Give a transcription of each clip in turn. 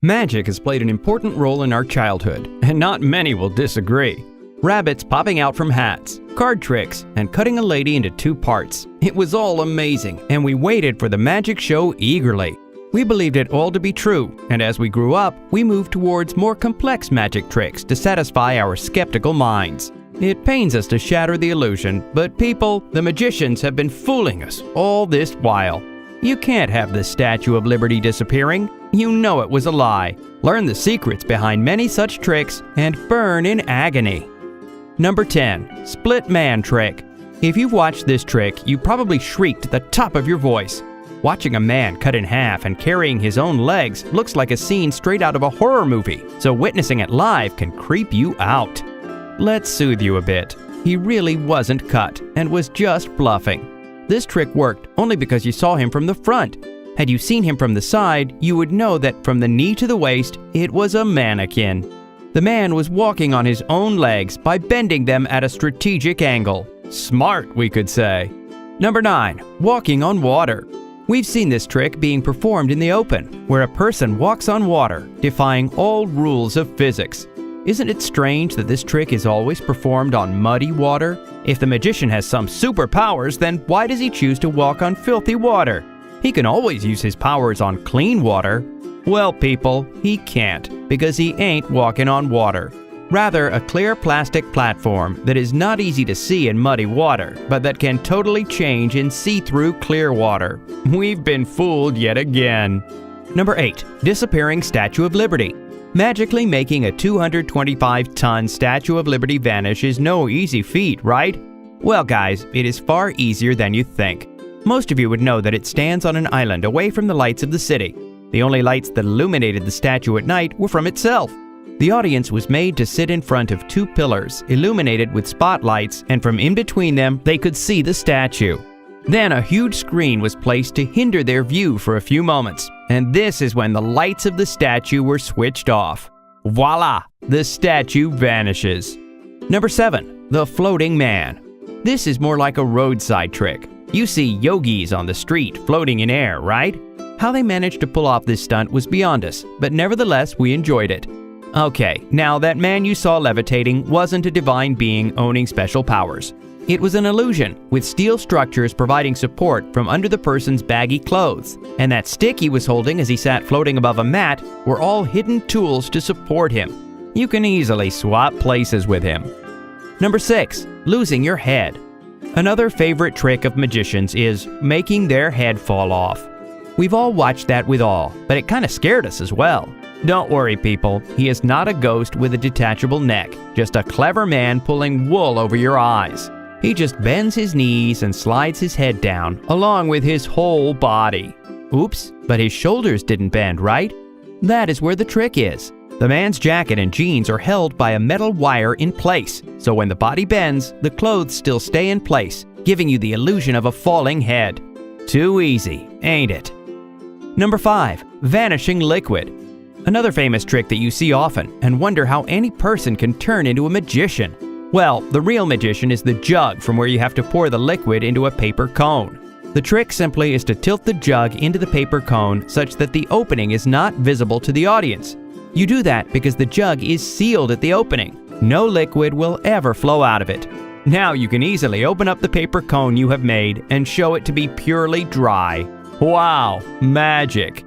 Magic has played an important role in our childhood, and not many will disagree. Rabbits popping out from hats, card tricks, and cutting a lady into two parts. It was all amazing, and we waited for the magic show eagerly. We believed it all to be true, and as we grew up, we moved towards more complex magic tricks to satisfy our skeptical minds. It pains us to shatter the illusion, but people, the magicians, have been fooling us all this while. You can't have the Statue of Liberty disappearing. You know it was a lie. Learn the secrets behind many such tricks and burn in agony. Number 10. Split Man Trick. If you've watched this trick, you probably shrieked at the top of your voice. Watching a man cut in half and carrying his own legs looks like a scene straight out of a horror movie, so witnessing it live can creep you out. Let's soothe you a bit. He really wasn't cut and was just bluffing. This trick worked only because you saw him from the front. Had you seen him from the side, you would know that from the knee to the waist, it was a mannequin. The man was walking on his own legs by bending them at a strategic angle. Smart, we could say. Number 9. Walking on water. We've seen this trick being performed in the open, where a person walks on water, defying all rules of physics. Isn't it strange that this trick is always performed on muddy water? If the magician has some superpowers, then why does he choose to walk on filthy water? He can always use his powers on clean water. Well, people, he can't, because he ain't walking on water. Rather, a clear plastic platform that is not easy to see in muddy water, but that can totally change in see-through clear water. We've been fooled yet again. Number 8. Disappearing Statue of Liberty. Magically making a 225-ton Statue of Liberty vanish is no easy feat, right? Well, guys, it is far easier than you think. Most of you would know that it stands on an island away from the lights of the city. The only lights that illuminated the statue at night were from itself. The audience was made to sit in front of two pillars illuminated with spotlights, and from in between them they could see the statue. Then a huge screen was placed to hinder their view for a few moments, and this is when the lights of the statue were switched off. Voila! The statue vanishes. Number 7. The Floating Man. This is more like a roadside trick. You see yogis on the street floating in air, right? How they managed to pull off this stunt was beyond us, but nevertheless we enjoyed it. Okay, now that man you saw levitating wasn't a divine being owning special powers. It was an illusion, with steel structures providing support from under the person's baggy clothes, and that stick he was holding as he sat floating above a mat were all hidden tools to support him. You can easily swap places with him. Number 6. Losing your head. Another favorite trick of magicians is making their head fall off. We've all watched that with awe, but it kind of scared us as well. Don't worry, people, he is not a ghost with a detachable neck, just a clever man pulling wool over your eyes. He just bends his knees and slides his head down, along with his whole body. Oops, but his shoulders didn't bend, right? That is where the trick is. The man's jacket and jeans are held by a metal wire in place, so when the body bends, the clothes still stay in place, giving you the illusion of a falling head. Too easy, ain't it? Number 5. Vanishing Liquid. Another famous trick that you see often and wonder how any person can turn into a magician. Well, the real magician is the jug from where you have to pour the liquid into a paper cone. The trick simply is to tilt the jug into the paper cone such that the opening is not visible to the audience. You do that because the jug is sealed at the opening. No liquid will ever flow out of it. Now you can easily open up the paper cone you have made and show it to be purely dry. Wow, magic!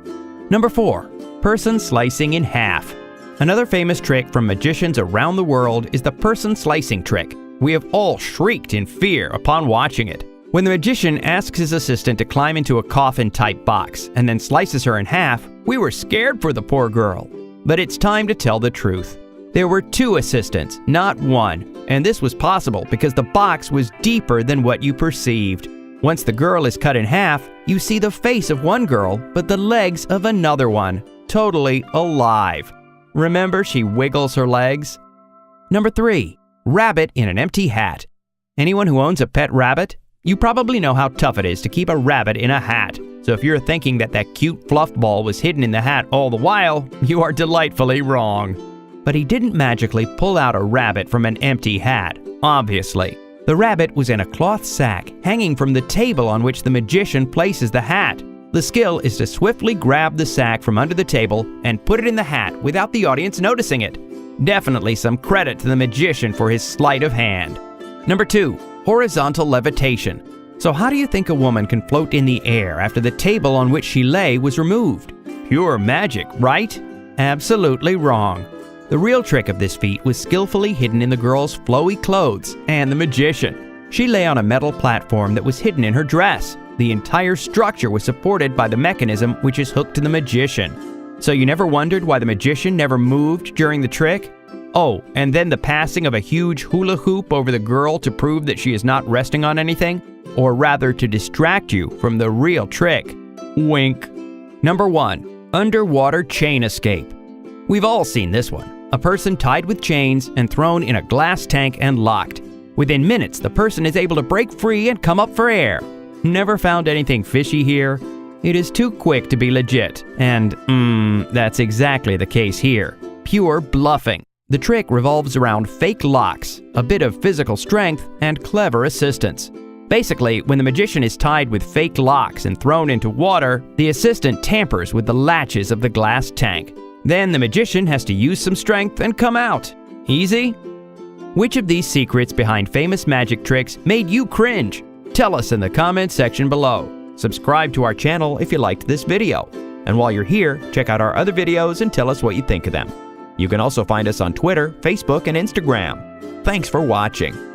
Number 4. Person slicing in half. Another famous trick from magicians around the world is the person slicing trick. We have all shrieked in fear upon watching it. When the magician asks his assistant to climb into a coffin-type box and then slices her in half, we were scared for the poor girl. But it's time to tell the truth. There were 2 assistants, not 1, and this was possible because the box was deeper than what you perceived. Once the girl is cut in half, you see the face of one girl, but the legs of another one, totally alive. Remember, she wiggles her legs? Number 3. Rabbit in an empty hat. Anyone who owns a pet rabbit? You probably know how tough it is to keep a rabbit in a hat. So if you're thinking that that cute fluff ball was hidden in the hat all the while, you are delightfully wrong. But he didn't magically pull out a rabbit from an empty hat, obviously. The rabbit was in a cloth sack hanging from the table on which the magician places the hat. The skill is to swiftly grab the sack from under the table and put it in the hat without the audience noticing it. Definitely some credit to the magician for his sleight of hand. Number 2. Horizontal levitation. So how do you think a woman can float in the air after the table on which she lay was removed? Pure magic, right? Absolutely wrong. The real trick of this feat was skillfully hidden in the girl's flowy clothes and the magician. She lay on a metal platform that was hidden in her dress. The entire structure was supported by the mechanism which is hooked to the magician. So you never wondered why the magician never moved during the trick? Oh, and then the passing of a huge hula hoop over the girl to prove that she is not resting on anything? Or rather to distract you from the real trick. Wink. Number 1. Underwater chain escape. We've all seen this one. A person tied with chains and thrown in a glass tank and locked. Within minutes, the person is able to break free and come up for air. Never found anything fishy here? It is too quick to be legit, and that's exactly the case here. Pure bluffing. The trick revolves around fake locks, a bit of physical strength, and clever assistance. Basically, when the magician is tied with fake locks and thrown into water, the assistant tampers with the latches of the glass tank. Then the magician has to use some strength and come out. Easy? Which of these secrets behind famous magic tricks made you cringe? Tell us in the comments section below. Subscribe to our channel if you liked this video. And while you're here, check out our other videos and tell us what you think of them. You can also find us on Twitter, Facebook, and Instagram. Thanks for watching.